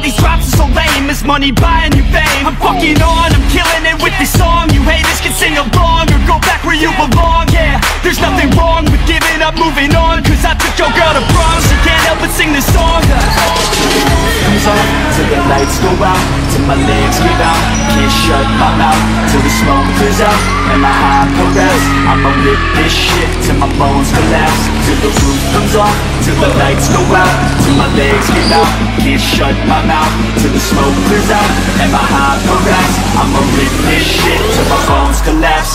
these drops are so lame. Is money buying you fame? I'm fucking on, I'm killing it with this song. You haters can sing along or go back where you belong. Yeah, there's nothing wrong with giving up, moving on. Cause I took your girl to prom, she can't help but sing this song. Comes on, till the lights go out, till my legs give out. Can't shut my mouth, till the smoke clears out. And my high progress, I'ma rip this shit till my bones collapse. Till the roof comes on, till the lights go out, till my legs give out. Can't shut my mouth, till the smoke clears out. And my high progress, I'ma rip this shit till my bones collapse.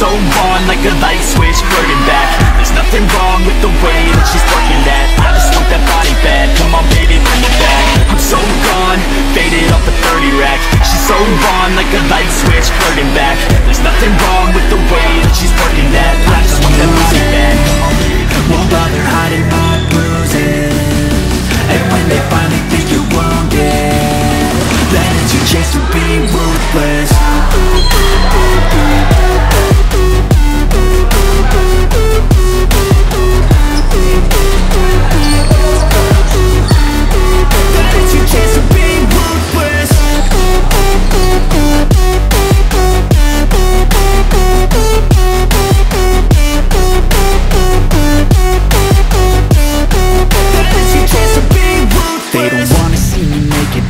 So on like a light switch, burning back. There's nothing wrong with the way that she's working that. I just want that body bad, come on baby, bring it back. I'm so gone, faded off the 30 rack. She's so on like a light switch, burning back. There's nothing wrong with the way that she's working that. I just want that music back. Won't bother hiding my bruises, and when they finally think you're wounded, then it's your chance to be ruthless.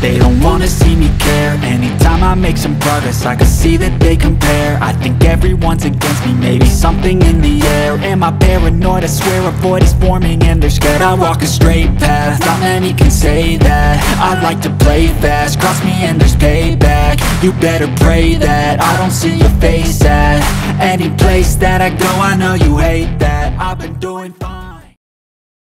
They don't wanna see me care. Anytime I make some progress, I can see that they compare. I think everyone's against me, maybe something in the air. Am I paranoid? I swear a void is forming and they're scared. I walk a straight path, not many can say that. I like to play fast, cross me and there's payback. You better pray that I don't see your face at any place that I go. I know you hate that. I've been doing fine.